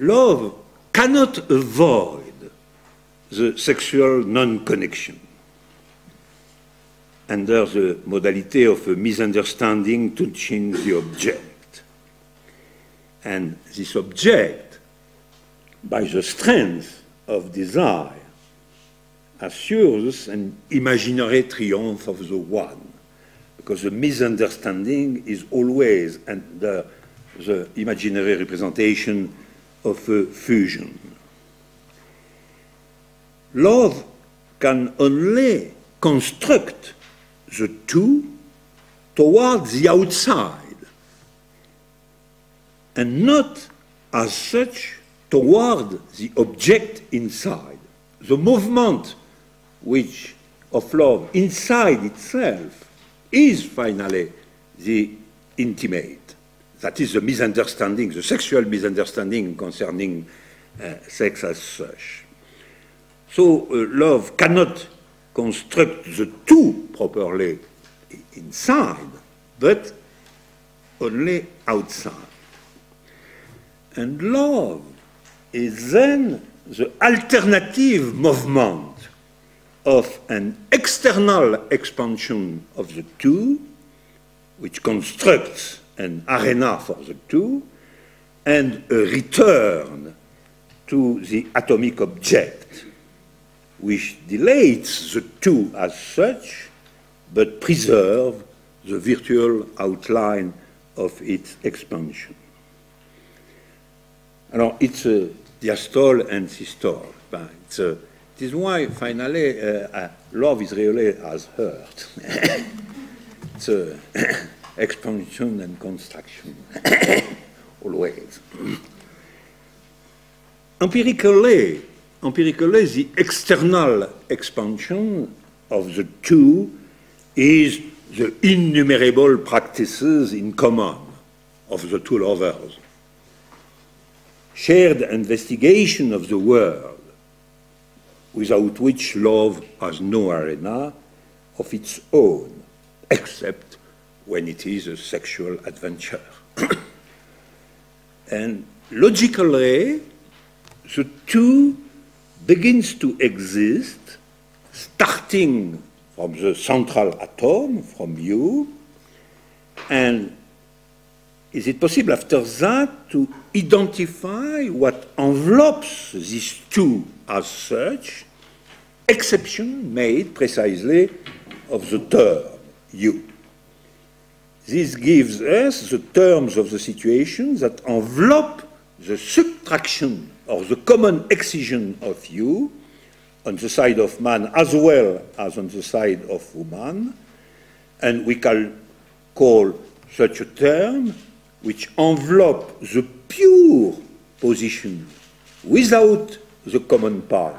love cannot avoid the sexual non-connection under the modality of a misunderstanding touching the object. And this object, by the strength of desire, assures an imaginary triumph of the one, because the misunderstanding is always under the imaginary representation of a fusion. Love can only construct the two towards the outside, and not as such toward the object inside. The movement of love inside itself is finally the intimate. That is the misunderstanding, the sexual misunderstanding concerning sex as such. So love cannot construct the two properly inside, but only outside. And love is then the alternative movement of an external expansion of the two, which constructs an arena for the two, and a return to the atomic object, which delates the two as such, but preserves the virtual outline of its expansion. Alors, it's a diastole and systole. It is why, finally, love is really as hurt. It's expansion and construction, always. Empirically, the external expansion of the two is the innumerable practices in common of the two lovers. Shared investigation of the world, without which love has no arena of its own, except when it is a sexual adventure. And logically, the two begins to exist, starting from the central atom, from you, and is it possible after that to identify what envelopes these two as such, exception made precisely of the term you? This gives us the terms of the situation that envelop the subtraction or the common excision of you on the side of man as well as on the side of woman, and we can call such a term which envelope the pure position without the common part.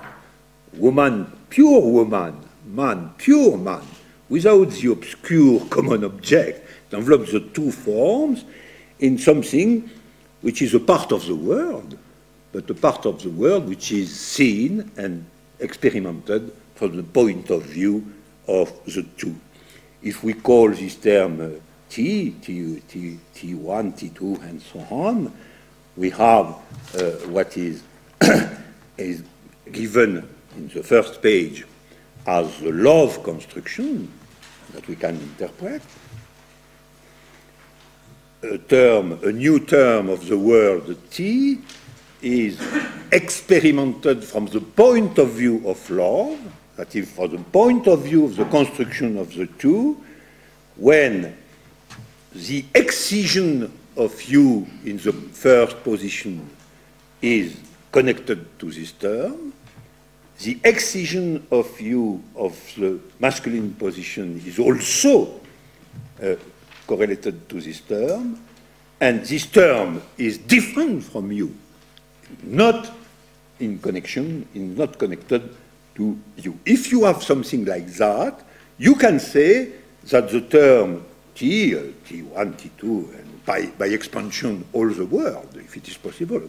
Woman, pure woman, man, pure man, without the obscure common object. It envelopes the two forms in something which is a part of the world, but a part of the world which is seen and experimented from the point of view of the two. If we call this term T, T1, T2, and so on, we have what is, is given in the first page as the love construction that we can interpret. A new term of the word T is experimented from the point of view of love, that is, from the point of view of the construction of the two, when the excision of you in the first position is connected to this term, the excision of you of the masculine position is also correlated to this term, and this term is different from you, not in connection, not connected to you. If you have something like that, you can say that the term T, T1, T2, and by expansion all the world, if it is possible,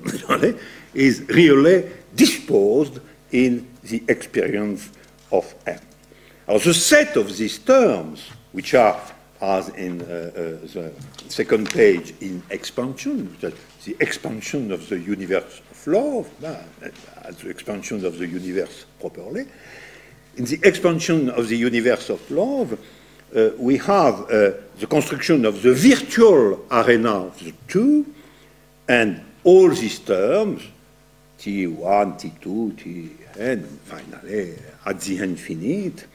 is really disposed in the experience of M. Now, the set of these terms, which are as in the second page in expansion, the expansion of the universe of love, the expansion of the universe properly. In the expansion of the universe of love, we have the construction of the virtual arena of the two, and all these terms, T1, T2, Tn, finally, at the infinite,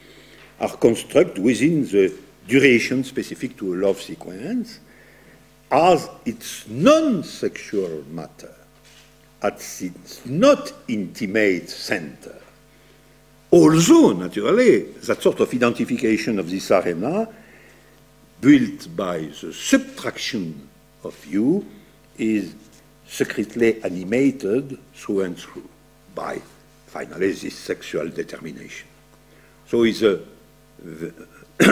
are constructed within the duration specific to a love sequence as its non-sexual matter, at its not intimate center. Also, naturally, that sort of identification of this arena, built by the subtraction of you, is secretly animated through and through by, finally, this sexual determination. So it's a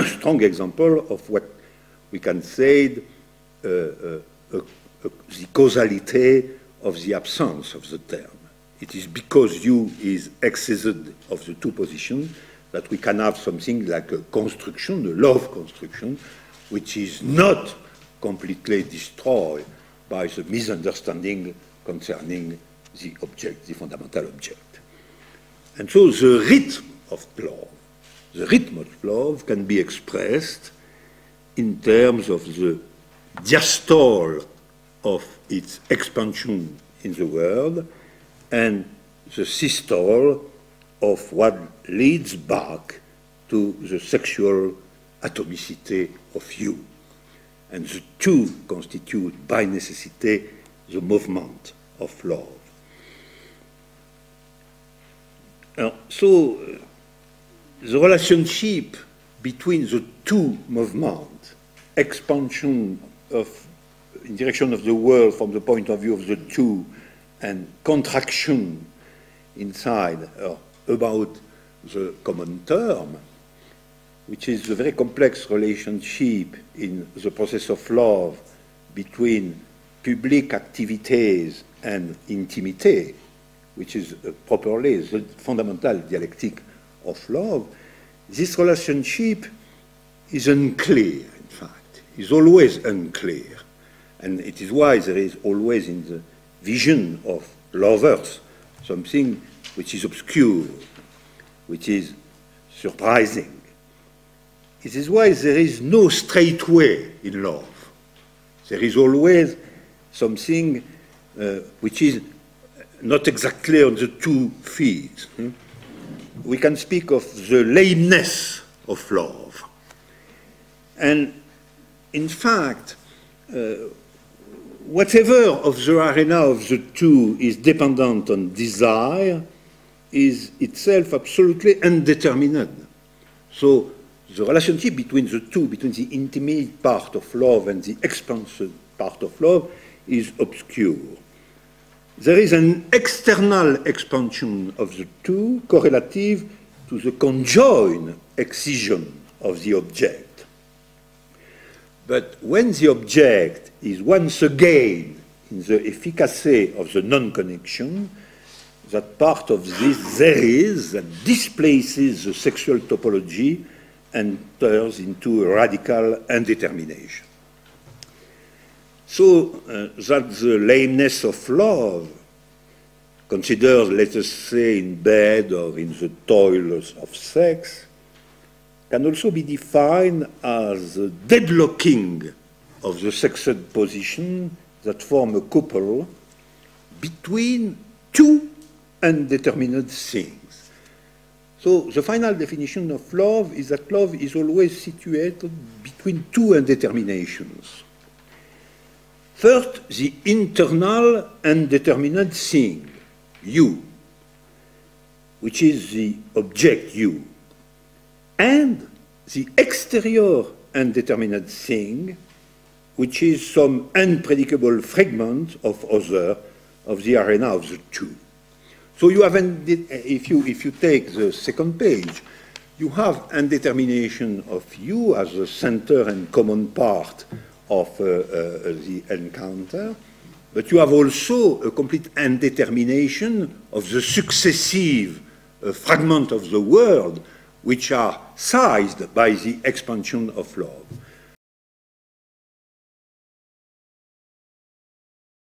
strong example of what we can say the causality of the absence of the term. It is because you is excised of the two positions that we can have something like a construction, a love construction, which is not completely destroyed by the misunderstanding concerning the object, the fundamental object. And so the rhythm of love, the rhythm of love can be expressed in terms of the diastole of its expansion in the world and the systole of what leads back to the sexual atomicity of you. And the two constitute by necessity the movement of love. So the relationship between the two movements, expansion in direction of the world from the point of view of the two, and contraction inside about the common term, which is a very complex relationship in the process of love between public activities and intimity, which is properly the fundamental dialectic of love. This relationship is unclear, in fact, is always unclear. And it is why there is always in the vision of lovers something which is obscure, which is surprising. It is why there is no straight way in love. There is always something which is not exactly on the two feet. We can speak of the lameness of love. And in fact, whatever of the arena of the two is dependent on desire is itself absolutely undetermined. So the relationship between the two, between the intimate part of love and the expansive part of love, is obscure. There is an external expansion of the two correlative to the conjoined excision of the object. But when the object is once again in the efficacy of the non-connection, that part of this there is that displaces the sexual topology and turns into a radical indetermination. So that the lameness of love, considered, let us say, in bed or in the toils of sex, can also be defined as a deadlocking of the sexed position that form a couple between two undetermined things. So the final definition of love is that love is always situated between two undeterminations. First, the internal undetermined thing, you, which is the object you, and the exterior undetermined thing, which is some unpredictable fragment of other of the arena of the two. So you have, if you take the second page, you have undetermination of you as the center and common part of the encounter, but you have also a complete undetermination of the successive fragments of the world which are sized by the expansion of love.